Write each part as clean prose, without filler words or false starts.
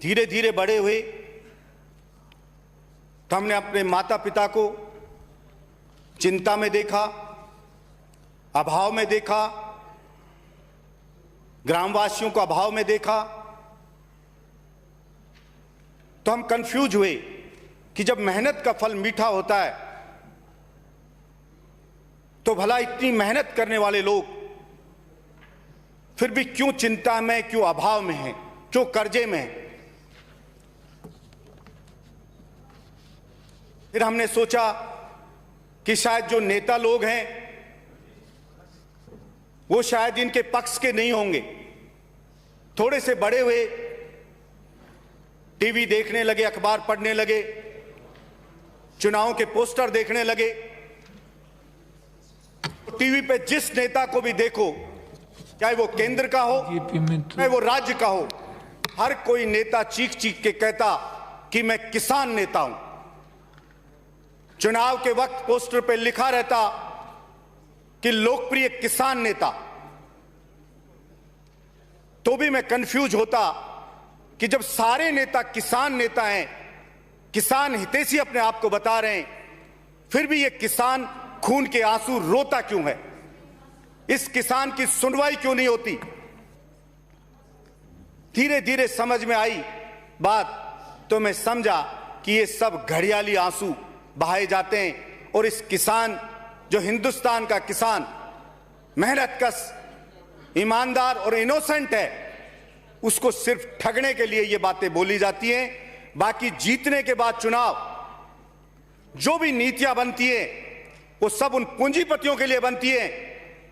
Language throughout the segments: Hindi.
धीरे धीरे बड़े हुए तो हमने अपने माता पिता को चिंता में देखा, अभाव में देखा, ग्रामवासियों को अभाव में देखा। तो हम कंफ्यूज हुए कि जब मेहनत का फल मीठा होता है तो भला इतनी मेहनत करने वाले लोग फिर भी क्यों चिंता में, क्यों अभाव में हैं, क्यों कर्जे में हैं। फिर हमने सोचा कि शायद जो नेता लोग हैं वो शायद इनके पक्ष के नहीं होंगे। थोड़े से बड़े हुए, टीवी देखने लगे, अखबार पढ़ने लगे, चुनाव के पोस्टर देखने लगे। टीवी पे जिस नेता को भी देखो, चाहे वो केंद्र का हो चाहे वो राज्य का हो, हर कोई नेता चीख चीख के कहता कि मैं किसान नेता हूं। चुनाव के वक्त पोस्टर पे लिखा रहता कि लोकप्रिय किसान नेता। तो भी मैं कंफ्यूज होता कि जब सारे नेता किसान नेता हैं, किसान हितैषी अपने आप को बता रहे हैं, फिर भी ये किसान खून के आंसू रोता क्यों है? इस किसान की सुनवाई क्यों नहीं होती? धीरे धीरे समझ में आई बात, तो मैं समझा कि ये सब घड़ियाली आंसू बहाए जाते हैं और इस किसान, जो हिंदुस्तान का किसान मेहनतकश, ईमानदार और इनोसेंट है, उसको सिर्फ ठगने के लिए ये बातें बोली जाती हैं। बाकी जीतने के बाद चुनाव जो भी नीतियां बनती हैं वो सब उन पूंजीपतियों के लिए बनती हैं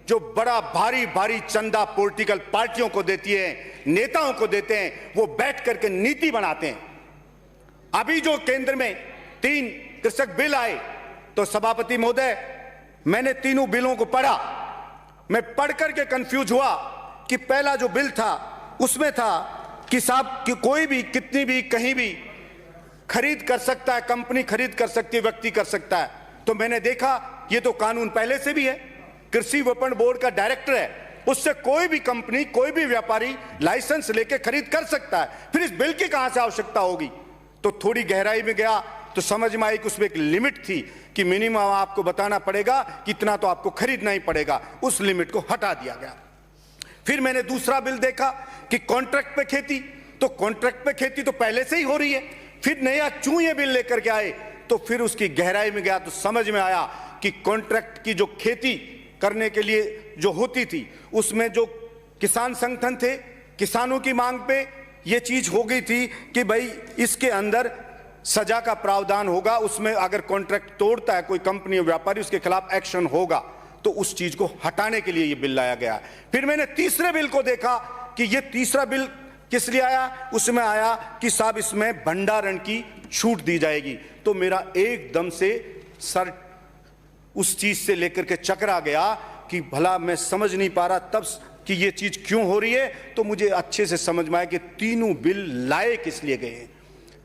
जो बड़ा भारी भारी चंदा पॉलिटिकल पार्टियों को देती है, नेताओं को देते हैं। वो बैठ करके नीति बनाते हैं। अभी जो केंद्र में 3 कृषक बिल आए, तो सभापति महोदय, मैंने तीनों बिलों को पढ़ा। मैं पढ़ करके कंफ्यूज हुआ कि पहला जो बिल था उसमें था कि साहब कि कोई भी कितनी भी कहीं भी खरीद कर सकता है, कंपनी खरीद कर सकती है, व्यक्ति कर सकता है। तो मैंने देखा ये तो कानून पहले से भी है। कृषि विपणन बोर्ड का डायरेक्टर है, उससे कोई भी कंपनी, कोई भी व्यापारी लाइसेंस लेके खरीद कर सकता है। फिर इस बिल की कहां से आवश्यकता होगी? तो थोड़ी गहराई में गया तो समझ में आई कि उसमें एक लिमिट थी कि मिनिमम आपको बताना पड़ेगा कि इतना तो आपको खरीदना ही पड़ेगा। उस लिमिट को हटा दिया गया। फिर मैंने दूसरा बिल देखा कि कॉन्ट्रैक्ट पे खेती, तो कॉन्ट्रैक्ट पे खेती तो पहले से ही हो रही है। फिर नया क्यों ये बिल लेकर के आए? तो फिर उसकी गहराई में गया तो समझ में आया कि कॉन्ट्रैक्ट की जो खेती करने के लिए जो होती थी, उसमें जो किसान संगठन थे, किसानों की मांग पे ये चीज हो गई थी कि भाई इसके अंदर सजा का प्रावधान होगा। उसमें अगर कॉन्ट्रैक्ट तोड़ता है कोई कंपनी या व्यापारी, उसके खिलाफ एक्शन होगा। तो उस चीज को हटाने के लिए ये बिल लाया गया। फिर मैंने तीसरे बिल को देखा कि ये तीसरा बिल किस लिए आया? उसमें आया कि साहब इसमें भंडारण की छूट दी जाएगी। तो मेरा एकदम से सर उस चीज से लेकर के चकरा गया कि भला मैं समझ नहीं पा रहा तब कि ये चीज क्यों हो रही है। तो मुझे अच्छे से समझ में आया कि तीनों बिल लाए किस लिए गए हैं।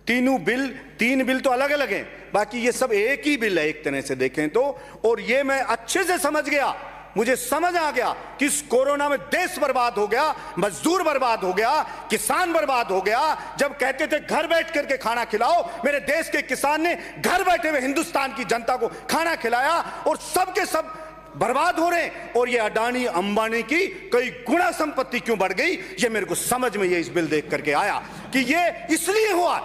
तीन बिल तो अलग अलग हैं, बाकी ये सब एक ही बिल है एक तरह से देखें तो। और ये मैं अच्छे से समझ गया, मुझे समझ आ गया कि इस कोरोना में देश बर्बाद हो गया, मजदूर बर्बाद हो गया, किसान बर्बाद हो गया। जब कहते थे घर बैठ करके खाना खिलाओ, मेरे देश के किसान ने घर बैठे हुए हिंदुस्तान की जनता को खाना खिलाया और सबके सब बर्बाद हो रहे हैं। और ये अडानी अंबानी की कई गुना संपत्ति क्यों बढ़ गई, ये मेरे को समझ में ये इस बिल देख करके आया कि ये इसलिए हुआ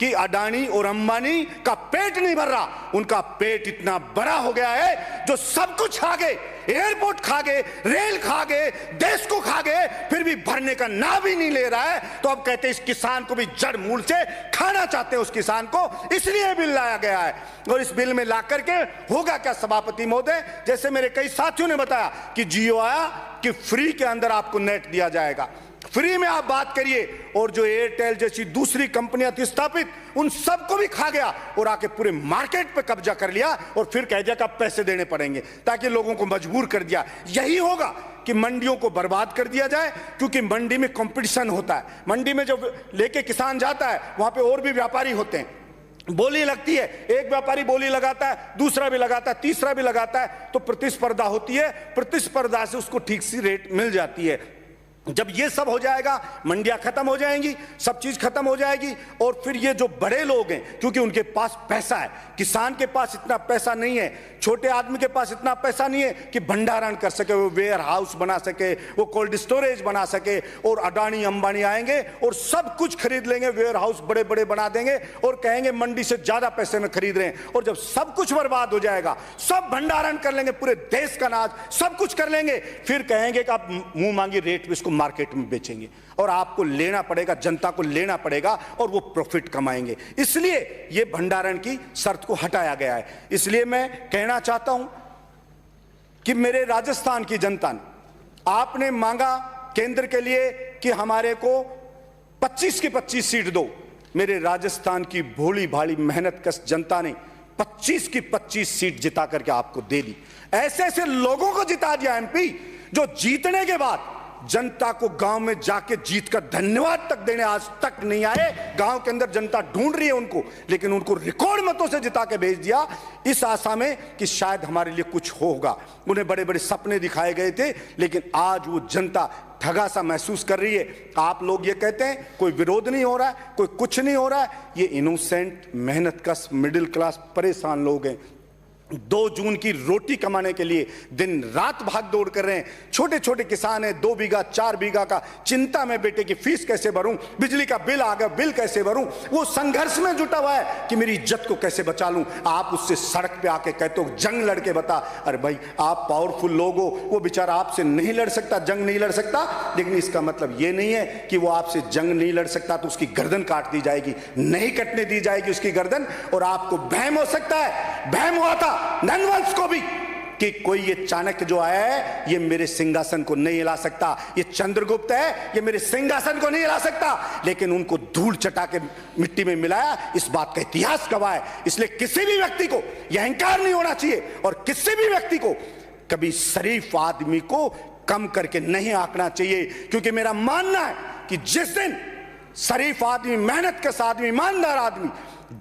कि अडानी और अंबानी का पेट नहीं भर रहा। उनका पेट इतना बड़ा हो गया है जो सब कुछ खा गए, एयरपोर्ट खा गए, रेल खा गए, देश को खा गए, फिर भी भरने का नाम भी नहीं ले रहा है। तो अब कहते हैं इस किसान को भी जड़ मूल से खाना चाहते हैं, उस किसान को, इसलिए बिल लाया गया है। और इस बिल में ला करके होगा क्या सभापति महोदय, जैसे मेरे कई साथियों ने बताया कि जियो आया कि फ्री के अंदर आपको नेट दिया जाएगा, फ्री में आप बात करिए। और जो एयरटेल जैसी दूसरी कंपनियां थी स्थापित, उन सबको भी खा गया और आके पूरे मार्केट पे कब्जा कर लिया और फिर कह दिया कि आप पैसे देने पड़ेंगे, ताकि लोगों को मजबूर कर दिया। यही होगा कि मंडियों को बर्बाद कर दिया जाए, क्योंकि मंडी में कंपटीशन होता है। मंडी में जब लेके किसान जाता है, वहां पे और भी व्यापारी होते हैं, बोली लगती है, एक व्यापारी बोली लगाता है, दूसरा भी लगाता है, तीसरा भी लगाता है, तो प्रतिस्पर्धा होती है। प्रतिस्पर्धा से उसको ठीक सी रेट मिल जाती है। जब ये सब हो जाएगा, मंडियां खत्म हो जाएंगी, सब चीज खत्म हो जाएगी, और फिर ये जो बड़े लोग हैं, क्योंकि उनके पास पैसा है, किसान के पास इतना पैसा नहीं है, छोटे आदमी के पास इतना पैसा नहीं है कि भंडारण कर सके, वो वेयर हाउस बना सके, वो कोल्ड स्टोरेज बना सके, और अडानी अंबानी आएंगे और सब कुछ खरीद लेंगे, वेयर हाउस बड़े बड़े बना देंगे और कहेंगे मंडी से ज्यादा पैसे में खरीद रहे हैं। और जब सब कुछ बर्बाद हो जाएगा, सब भंडारण कर लेंगे, पूरे देश का अनाज सब कुछ कर लेंगे, फिर कहेंगे कि आप मुंह मांगी रेट पे इसको मार्केट में बेचेंगे और आपको लेना पड़ेगा, जनता को लेना पड़ेगा और वो प्रॉफिट कमाएंगे। इसलिए ये भंडारण की शर्त को हटाया गया है। इसलिए मैं कहना चाहता हूं कि मेरे राजस्थान की जनता ने, आपने मांगा केंद्र के लिए कि हमारे को 25 की 25 सीट दो, मेरे राजस्थान की भोली भाली मेहनत कश जनता ने 25 की 25 सीट जिता करके आपको दे दी। ऐसे ऐसे लोगों को जिता दिया एमपी, जो जीतने के बाद जनता को गांव में जाके जीत कर धन्यवाद तक देने आज तक नहीं आए। गांव के अंदर जनता ढूंढ रही है उनको, लेकिन उनको रिकॉर्ड मतों से जिता के भेज दिया, इस आशा में कि शायद हमारे लिए कुछ होगा। उन्हें बड़े बड़े सपने दिखाए गए थे, लेकिन आज वो जनता ठगा सा महसूस कर रही है। आप लोग ये कहते हैं कोई विरोध नहीं हो रहा है, कोई कुछ नहीं हो रहा है, ये इनोसेंट मेहनत कश मिडिल क्लास परेशान लोग हैं। 2 जून की रोटी कमाने के लिए दिन रात भाग दौड़ कर रहे हैं। छोटे छोटे किसान हैं, 2 बीघा 4 बीघा का, चिंता में बेटे की फीस कैसे भरूं, बिजली का बिल आ गया, बिल कैसे भरूं, वो संघर्ष में जुटा हुआ है कि मेरी इज्जत को कैसे बचा लूं। आप उससे सड़क पे आके कहते हो जंग लड़के बता, अरे भाई आप पावरफुल लोग हो, वो बेचारा आपसे नहीं लड़ सकता, जंग नहीं लड़ सकता, लेकिन इसका मतलब ये नहीं है कि वो आपसे जंग नहीं लड़ सकता तो उसकी गर्दन काट दी जाएगी, नहीं कटने दी जाएगी उसकी गर्दन। और आपको वहम हो सकता है, वहम हुआ था नंदवंश को भी कि कोई ये चाणक्य जो आया है ये मेरे सिंहासन को नहीं हिला सकता, ये चंद्रगुप्त है ये मेरे सिंहासन को नहीं हिला सकता, लेकिन उनको धूल चटा के मिट्टी में मिलाया, इस बात का इतिहास गवाह है। इसलिए किसी भी व्यक्ति को यह अहंकार नहीं होना चाहिए और किसी भी व्यक्ति को कभी शरीफ आदमी को कम करके नहीं आंकना चाहिए, क्योंकि मेरा मानना है कि जिस दिन शरीफ आदमी, मेहनतकश आदमी, ईमानदार आदमी,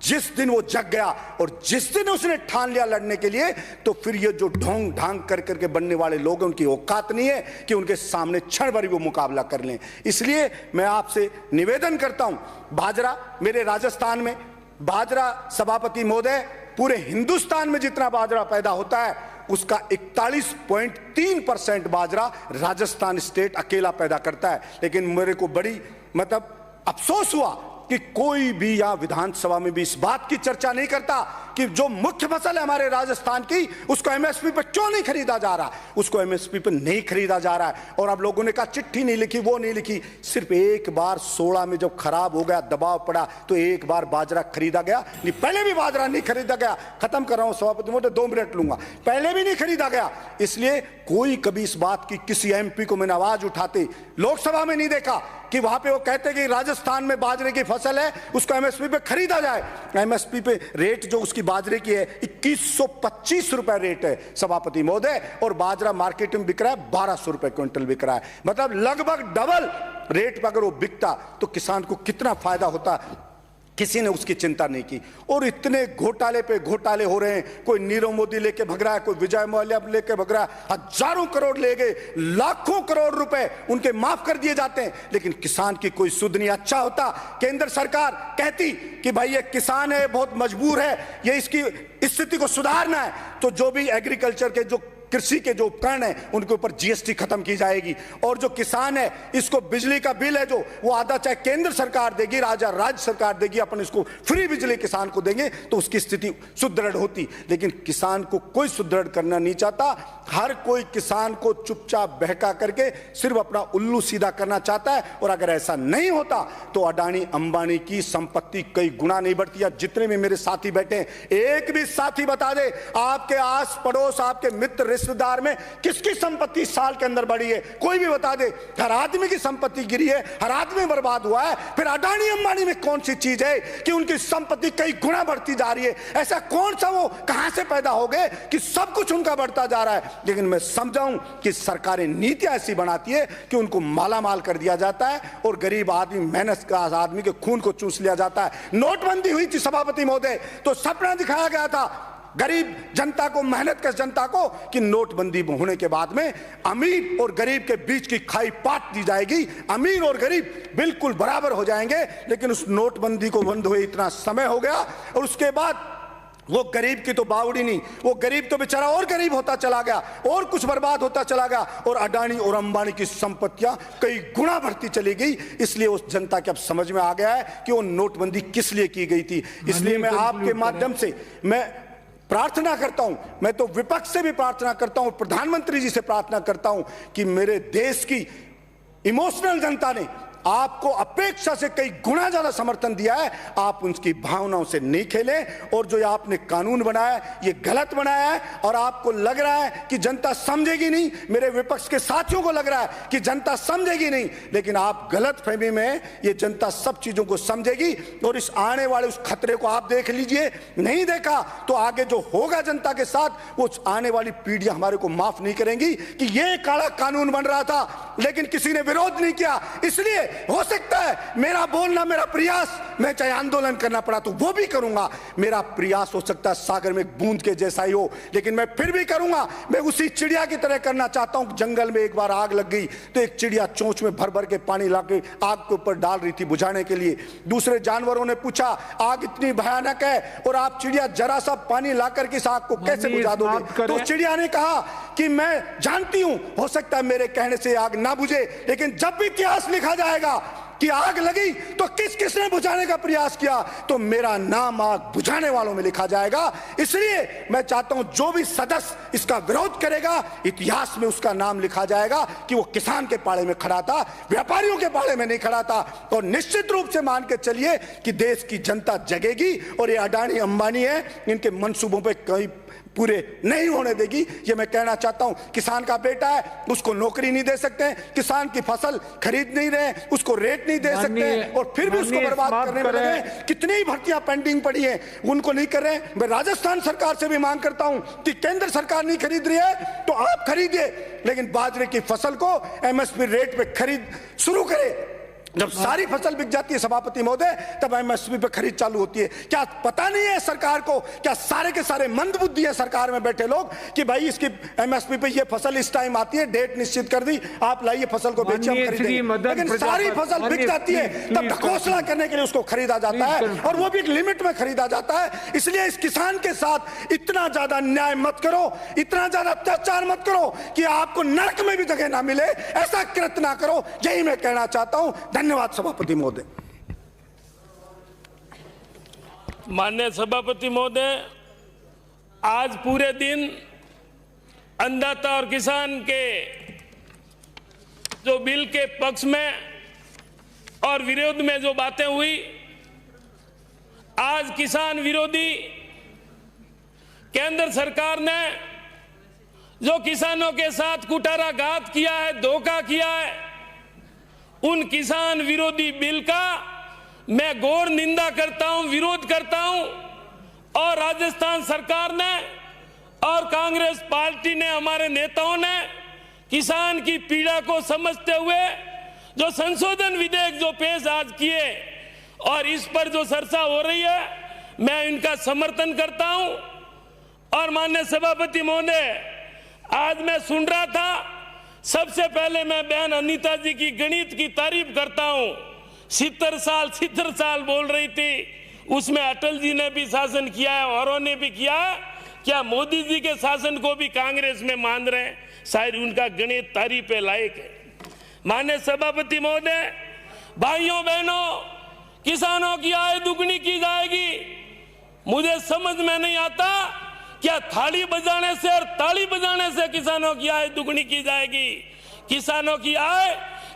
जिस दिन वो जग गया और जिस दिन उसने ठान लिया लड़ने के लिए, तो फिर ये जो ढोंग ढांग कर करके बनने वाले लोग हैं, उनकी औकात नहीं है कि उनके सामने क्षण भर वो मुकाबला कर लें। इसलिए मैं आपसे निवेदन करता हूं, बाजरा मेरे राजस्थान में, बाजरा सभापति महोदय, पूरे हिंदुस्तान में जितना बाजरा पैदा होता है उसका 41.3% बाजरा राजस्थान स्टेट अकेला पैदा करता है। लेकिन मेरे को बड़ी अफसोस हुआ कि कोई भी यहां विधानसभा में भी इस बात की चर्चा नहीं करता कि जो मुख्य फसल है हमारे राजस्थान की, उसको एमएसपी पर क्यों नहीं खरीदा जा रहा, उसको एमएसपी पर नहीं खरीदा जा रहा है। और अब लोगों ने कहा चिट्ठी नहीं लिखी, वो नहीं लिखी, सिर्फ एक बार 16 में जब खराब हो गया, दबाव पड़ा, तो एक बार बाजरा खरीदा गया, नहीं पहले भी बाजरा नहीं खरीदा गया। खत्म कर रहा हूं सभापति महोदय, 2 मिनट लूंगा, पहले भी नहीं खरीदा गया। इसलिए कोई कभी इस बात की किसी एमपी को मैंने आवाज उठाते लोकसभा में नहीं देखा कि वहां पे वो कहते कि राजस्थान में बाजरे की फसल है उसको एमएसपी पे खरीदा जाए। एमएसपी पे रेट जो उसकी बाजरे की है 2125 रुपए रेट है सभापति महोदय, और बाजरा मार्केट में बिक रहा है 1200 रुपए क्विंटल बिक रहा है। मतलब लगभग डबल रेट पर अगर वो बिकता तो किसान को कितना फायदा होता, किसी ने उसकी चिंता नहीं की। और इतने घोटाले पे घोटाले हो रहे हैं, कोई नीरव मोदी लेके भग रहा है, कोई विजय माल्या लेके भग रहा है, हजारों करोड़ ले गए, लाखों करोड़ रुपए उनके माफ कर दिए जाते हैं, लेकिन किसान की कोई सुध नहीं। अच्छा होता केंद्र सरकार कहती कि भाई ये किसान है, बहुत मजबूर है, ये इसकी स्थिति को सुधारना है, तो जो भी एग्रीकल्चर के जो कृषि के जो उपकरण है उनके ऊपर जीएसटी खत्म की जाएगी, और जो किसान है इसको बिजली का बिल है जो वो आधा चाहे केंद्र सरकार देगी, राज्य सरकार देगी, अपन इसको फ्री बिजली किसान को देंगे तो उसकी स्थिति सुदृढ़ होती। लेकिन किसान को कोई सुदृढ़ करना नहीं चाहता, हर कोई किसान को चुपचाप बहका करके सिर्फ अपना उल्लू सीधा करना चाहता है। और अगर ऐसा नहीं होता तो अडानी अंबानी की संपत्ति कई गुना नहीं बढ़ती। जितने भी मेरे साथी बैठे हैं, एक भी साथी बता दे आपके आस पड़ोस, आपके मित्र रिश्तेदार में किसकी संपत्ति साल के अंदर बढ़ी है, कोई भी बता दे। हर आदमी की संपत्ति गिरी है, हर आदमी बर्बाद हुआ है। फिर अडानी अंबानी में कौन सी चीज है कि उनकी संपत्ति कई गुना बढ़ती जा रही है? ऐसा कौन सा वो कहां से पैदा हो गए कि सब कुछ उनका बढ़ता जा रहा है? लेकिन मैं समझाऊं कि सरकारें नीतियां ऐसी बनाती है कि उनको मालामाल कर दिया जाता है और गरीब आदमी, मेहनत का आदमी के खून को चूस लिया जाता है। नोटबंदी हुई थी सभापति महोदय, तो सपना दिखाया गया था गरीब जनता को, मेहनत कर जनता को, कि नोटबंदी होने के बाद में अमीर और गरीब के बीच की खाई पाट दी जाएगी, अमीर और गरीब बिल्कुल बराबर हो जाएंगे। लेकिन उस नोटबंदी को बंद हुए इतना समय हो गया और उसके बाद वो गरीब की तो बावड़ी नहीं, वो गरीब तो बेचारा और गरीब होता चला गया और कुछ बर्बाद होता चला गया और अडानी और अंबानी की संपत्तियां कई गुना बढ़ती चली गई। इसलिए उस जनता के अब समझ में आ गया है कि वो नोटबंदी किस लिए की गई थी। इसलिए मैं आपके माध्यम से मैं प्रार्थना करता हूं, मैं तो विपक्ष से भी प्रार्थना करता हूं, प्रधानमंत्री जी से प्रार्थना करता हूं कि मेरे देश की इमोशनल जनता ने आपको अपेक्षा से कई गुना ज्यादा समर्थन दिया है। आप उनकी भावनाओं से नहीं खेलें और जो आपने कानून बनाया ये गलत बनाया है और आपको लग रहा है कि जनता समझेगी नहीं, मेरे विपक्ष के साथियों को लग रहा है कि जनता समझेगी नहीं, लेकिन आप गलत फहमी में, ये जनता सब चीजों को समझेगी और इस आने वाले उस खतरे को आप देख लीजिए। नहीं देखा तो आगे जो होगा जनता के साथ, वो आने वाली पीढ़ियां हमारे को माफ नहीं करेंगी कि ये काला कानून बन रहा था लेकिन किसी ने विरोध नहीं किया। इसलिए हो सकता है मेरा बोलना, मेरा प्रयास, मैं चाहे आंदोलन करना पड़ा तो वो भी करूंगा, मेरा प्रयास हो सकता है सागर में एक बूंद के जैसा ही हो, लेकिन मैं फिर भी करूंगा। मैं उसी चिड़िया की तरह करना चाहता हूं। जंगल में एक बार आग लग गई तो एक चिड़िया चोंच में भर भर के पानी लाके आग के ऊपर डाल रही थी बुझाने के लिए। दूसरे जानवरों ने पूछा आग इतनी भयानक है और आप चिड़िया जरा सा पानी ला करके इस आग को कैसे बुझा दोगे? तो चिड़िया ने कहा कि मैं जानती हूं हो सकता है मेरे कहने से आग ना बुझे, लेकिन जब भी इतिहास लिखा जाएगा कि आग लगी तो किस किसने बुझाने का प्रयास किया, तो मेरा नाम आग बुझाने वालों में लिखा जाएगा। इसलिए मैं चाहता हूं जो भी सदस्य इसका विरोध करेगा, इतिहास में उसका नाम लिखा जाएगा कि वो किसान के पाले में खड़ा था, व्यापारियों के पाले में नहीं खड़ा था। और निश्चित रूप से मान के चलिए कि देश की जनता जगेगी और ये अडानी अंबानी है, इनके मंसूबों पे कहीं पूरे नहीं होने देगी। ये मैं कहना चाहता हूं। किसान का बेटा है, उसको नौकरी नहीं दे सकते, किसान की फसल खरीद नहीं रहे, उसको रेट नहीं दे सकते और फिर भी उसको बर्बाद करने में लगे। कितनी ही भर्तियां पेंडिंग पड़ी हैं, उनको नहीं कर रहे। मैं राजस्थान सरकार से भी मांग करता हूं कि केंद्र सरकार नहीं खरीद रही है तो आप खरीदिए, लेकिन बाजरे की फसल को एमएसपी रेट पे खरीद शुरू करें। जब सारी फसल बिक जाती है सभापति महोदय, तब एमएसपी पे खरीद चालू होती है। क्या पता नहीं है सरकार को, क्या सारे के सारे मंदबुद्धि है सरकार में बैठे लोग कि भाई इसकी एमएसपी पे ये फसल इस टाइम आती है, डेट निश्चित कर दी, आप लाइए फसल को बेचिए हम खरीदेंगे। लेकिन सारी फसल बिक जाती है तब ढकोसला करने के लिए उसको खरीदा जाता है और वो भी एक लिमिट में खरीदा जाता है। इसलिए इस किसान के साथ इतना ज्यादा अन्याय मत करो, इतना ज्यादा अत्याचार मत करो कि आपको नरक में भी जगह ना मिले, ऐसा कृत्य ना करो। यही मैं कहना चाहता हूं। धन्यवाद सभापति महोदय। माननीय सभापति महोदय, आज पूरे दिन अन्नदाता और किसान के जो बिल के पक्ष में और विरोध में जो बातें हुई, आज किसान विरोधी केंद्र सरकार ने जो किसानों के साथ कुठाराघात किया है, धोखा किया है, उन किसान विरोधी बिल का मैं घोर निंदा करता हूं, विरोध करता हूं। और राजस्थान सरकार ने और कांग्रेस पार्टी ने, हमारे नेताओं ने किसान की पीड़ा को समझते हुए जो संशोधन विधेयक जो पेश आज किए और इस पर जो चर्चा हो रही है, मैं इनका समर्थन करता हूं। और माननीय सभापति महोदय, आज मैं सुन रहा था, सबसे पहले मैं बहन अनीता जी की गणित की तारीफ करता हूं। 70 साल बोल रही थी, उसमें अटल जी ने भी शासन किया है, औरों ने भी किया है। क्या मोदी जी के शासन को भी कांग्रेस में मान रहे हैं? शायद उनका गणित तारीफ पे लायक है। माननीय सभापति महोदय, भाइयों बहनों, किसानों की आय दुगनी की जाएगी। मुझे समझ में नहीं आता, क्या थाली बजाने से और ताली बजाने से किसानों की आय दुगनी की जाएगी? किसानों की आय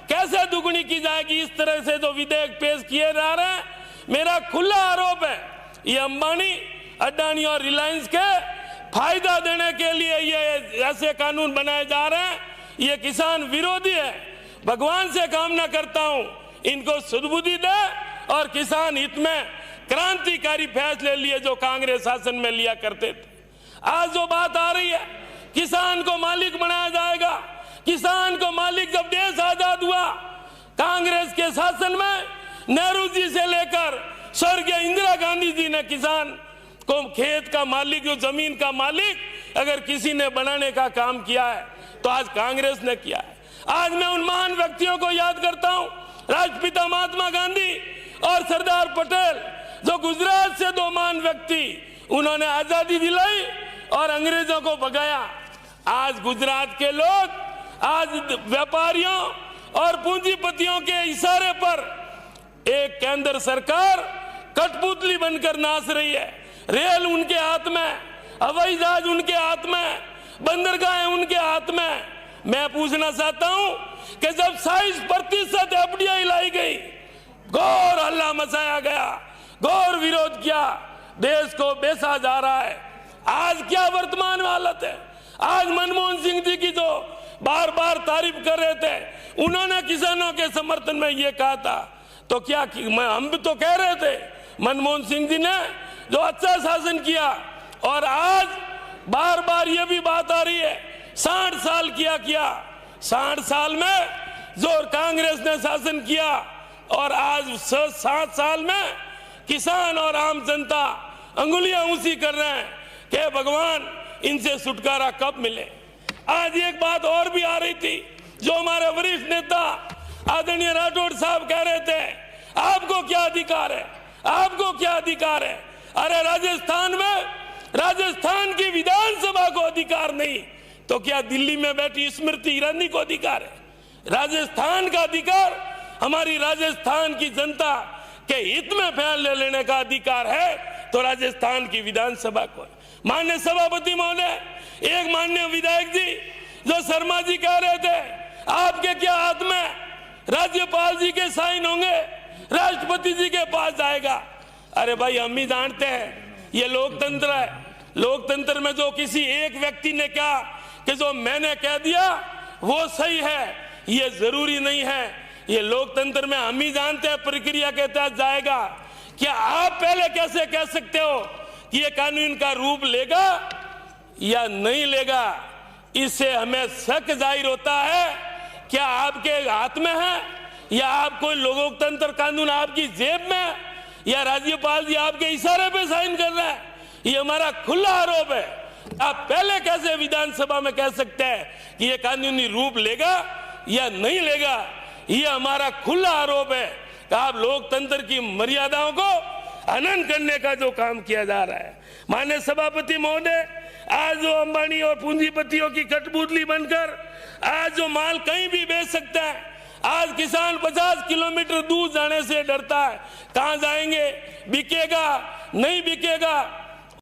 कैसे दुगनी की जाएगी? इस तरह से जो विधेयक पेश किए जा रहे हैं, मेरा खुला आरोप है ये अंबानी, अडानी और रिलायंस के फायदा देने के लिए ये ऐसे कानून बनाए जा रहे हैं। ये किसान विरोधी है। भगवान से कामना करता हूं इनको सद्बुद्धि दे और किसान हित में क्रांतिकारी फैसले लिए जो कांग्रेस शासन में लिया करते थे। आज जो बात आ रही है, किसान को मालिक बनाया जाएगा। किसान को मालिक जब देश आजाद हुआ, कांग्रेस के शासन में नेहरू जी से लेकर स्वर्गीय इंदिरा गांधी जी ने किसान को खेत का मालिक, जो जमीन का मालिक अगर किसी ने बनाने का काम किया है तो आज कांग्रेस ने किया है। आज मैं उन महान व्यक्तियों को याद करता हूं, राष्ट्रपिता महात्मा गांधी और सरदार पटेल, जो गुजरात से दो महान व्यक्ति, उन्होंने आजादी दिलाई और अंग्रेजों को भगाया। आज गुजरात के लोग, आज व्यापारियों और पूंजीपतियों के इशारे पर एक केंद्र सरकार कठपुतली बनकर नाच रही है। रेल उनके हाथ में, हवाई जहाज उनके हाथ में, बंदरगाहें उनके हाथ में। मैं पूछना चाहता हूं कि जब 26% एफडीआई लाई गई, घोर हल्ला मचाया गया, घोर विरोध किया, देश को बेचा जा रहा है। आज क्या वर्तमान हालत है? आज मनमोहन सिंह जी की जो बार बार तारीफ कर रहे थे, उन्होंने किसानों के समर्थन में ये कहा था, तो क्या हम भी तो कह रहे थे मनमोहन सिंह जी ने जो अच्छा शासन किया, और आज बार बार ये भी बात आ रही है 60 साल किया 60 साल में जो कांग्रेस ने शासन किया, और आज 7 साल में किसान और आम जनता अंगुलियां ऊंची कर रहे हैं कि भगवान इनसे छुटकारा कब मिले। आज एक बात और भी आ रही थी, जो हमारे वरिष्ठ नेता आदरणीय राठौड़ साहब कह रहे थे, आपको क्या अधिकार है, आपको क्या अधिकार है। अरे राजस्थान में, राजस्थान की विधानसभा को अधिकार नहीं, तो क्या दिल्ली में बैठी स्मृति ईरानी को अधिकार है? राजस्थान का अधिकार हमारी राजस्थान की जनता के हित में फैसले लेने का अधिकार है, तो राजस्थान की विधानसभा को। माननीय सभापति महोदय, एक माननीय विधायक जी जो शर्मा जी कह रहे थे, आपके क्या हाथ में राज्यपाल जी के साइन होंगे, राष्ट्रपति जी के पास जाएगा। अरे भाई, हम ही जानते हैं ये लोकतंत्र है। लोकतंत्र में जो किसी एक व्यक्ति ने कहा कि जो मैंने कह दिया वो सही है, ये जरूरी नहीं है। ये लोकतंत्र में हम ही जानते हैं प्रक्रिया के तहत जाएगा। क्या आप पहले कैसे कह सकते हो कि ये कानून का रूप लेगा या नहीं लेगा? इससे हमें शक जाहिर होता है, क्या आपके हाथ में है या आप कोई लोकतंत्र कानून आपकी जेब में, या राज्यपाल जी आपके इशारे पे साइन कर रहे हैं? ये हमारा खुला आरोप है। आप पहले कैसे विधानसभा में कह सकते हैं कि ये कानूनी रूप लेगा या नहीं लेगा? ये हमारा खुला आरोप है कि आप लोकतंत्र की मर्यादाओं को हनन करने का जो काम किया जा रहा है। माननीय सभापति महोदय, आज जो अंबानी और पूंजीपतियों की कठपुतली बनकर आज जो माल कहीं भी बेच सकता है, आज किसान 50 किलोमीटर दूर जाने से डरता है, कहां जाएंगे, बिकेगा नहीं बिकेगा।